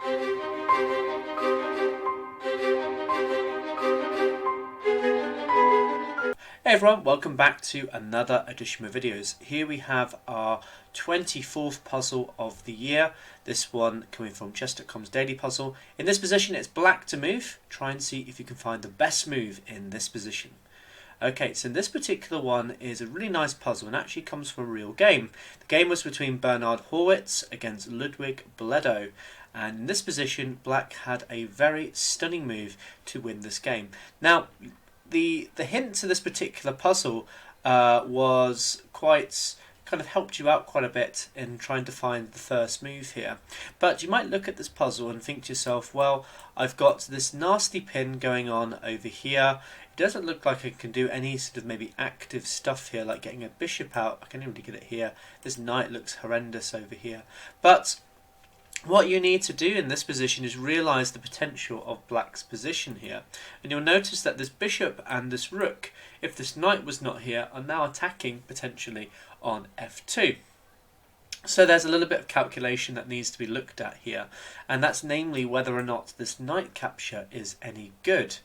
Hey everyone, welcome back to another edition of videos. Here we have our 24th puzzle of the year. This one coming from Chess.com's daily puzzle. In this position it's black to move. Try and see if you can find the best move in this position. Okay, so this particular one is a really nice puzzle and actually comes from a real game. The game was between Bernard Horwitz against Ludwig Bledo. And in this position, black had a very stunning move to win this game. Now, the hint to this particular puzzle was quite kind of helped you out quite a bit in trying to find the first move here. But you might look at this puzzle and think to yourself, well, I've got this nasty pin going on over here. It doesn't look like I can do any sort of maybe active stuff here, like getting a bishop out. I can't really get it here. This knight looks horrendous over here. But what you need to do in this position is realise the potential of black's position here. And you'll notice that this bishop and this rook, if this knight was not here, are now attacking potentially on f2. So there's a little bit of calculation that needs to be looked at here, and that's namely whether or not this knight capture is any good.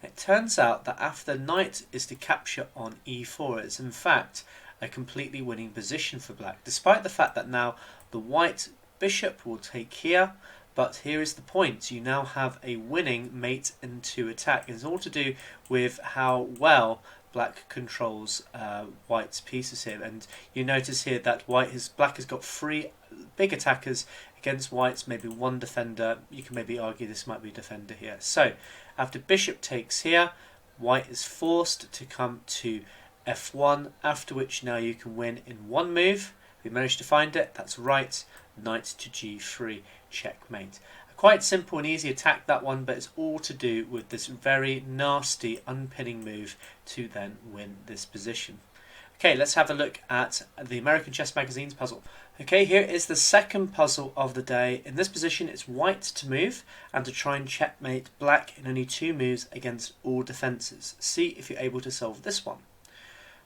It turns out that after knight is to capture on e4, it's in fact a completely winning position for black, despite the fact that now the white bishop will take here, but here is the point. You now have a winning mate into attack. It's all to do with how well black controls white's pieces here, and you notice here that black has got three big attackers against white's maybe one defender. You can maybe argue this might be a defender here. So after bishop takes here, white is forced to come to f1, after which now you can win in one move. We managed to find it, that's right, knight to g3, checkmate. A quite simple and easy attack, that one, but it's all to do with this very nasty unpinning move to then win this position. Okay, let's have a look at the American Chess Magazine's puzzle. Okay, here is the second puzzle of the day. In this position, it's white to move and to try and checkmate black in only two moves against all defences. See if you're able to solve this one.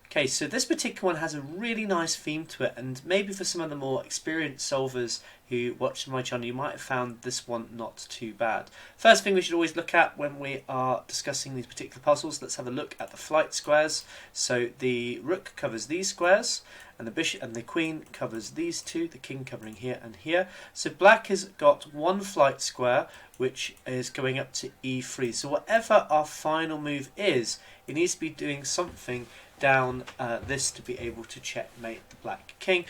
Okay, so this particular one has a really nice theme to it, and maybe for some of the more experienced solvers who watch my channel, you might have found this one not too bad. First thing we should always look at when we are discussing these particular puzzles, let's have a look at the flight squares. So the rook covers these squares, and the bishop and the queen covers these two, the king covering here and here. So black has got one flight square which is going up to e3. So whatever our final move is, it needs to be doing something down this to be able to checkmate the black king.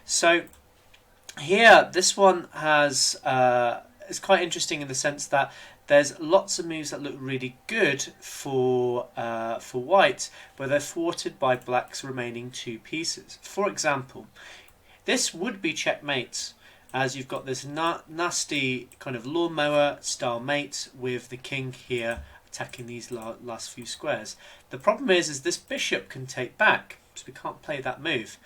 So here this one has is quite interesting in the sense that there's lots of moves that look really good for white, but they're thwarted by black's remaining two pieces. For example, this would be checkmate, as you've got this nasty kind of lawnmower style mate with the king here attacking these last few squares. The problem is this bishop can take back, so we can't play that move.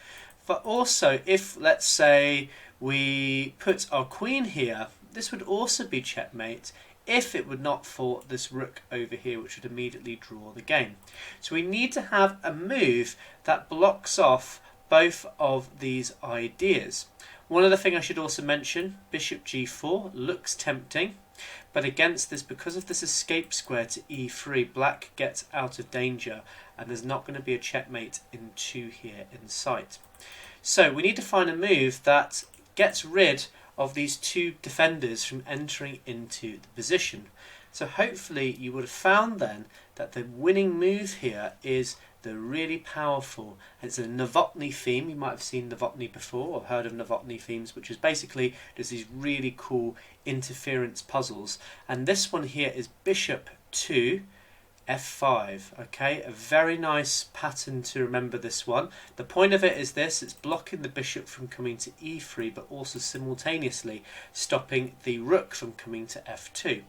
But also, if let's say we put our queen here, this would also be checkmate if it would not for this rook over here, which would immediately draw the game. So we need to have a move that blocks off both of these ideas. One other thing I should also mention, bishop g4 looks tempting, but against this, because of this escape square to e3, black gets out of danger and there's not going to be a checkmate in 2 here in sight. So we need to find a move that gets rid of these two defenders from entering into the position. So hopefully you would have found then that the winning move here is the really powerful, it's a Novotny theme. You might have seen Novotny before or heard of Novotny themes, which is basically just these really cool interference puzzles. And this one here is bishop to f5. Okay, a very nice pattern to remember this one. The point of it is this, it's blocking the bishop from coming to e3, but also simultaneously stopping the rook from coming to f2.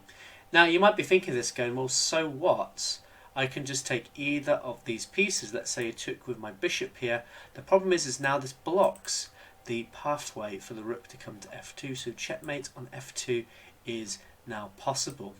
Now you might be thinking this going, well, so what? I can just take either of these pieces. Let's say I took with my bishop here. The problem is now this blocks the pathway for the rook to come to f2, so checkmate on f2 is now possible.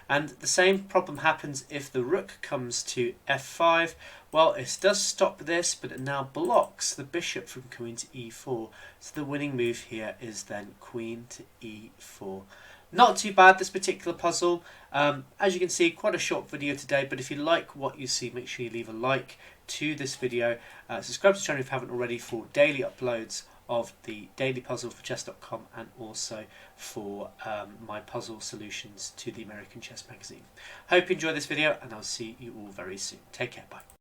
And the same problem happens if the rook comes to f5. Well, it does stop this, but it now blocks the bishop from coming to e4. So the winning move here is then queen to e4. Not too bad, this particular puzzle. As you can see, quite a short video today, but if you like what you see, make sure you leave a like to this video. Subscribe to the channel if you haven't already for daily uploads of the daily puzzle for chess.com and also for my puzzle solutions to the American Chess Magazine. Hope you enjoyed this video, and I'll see you all very soon. Take care, bye.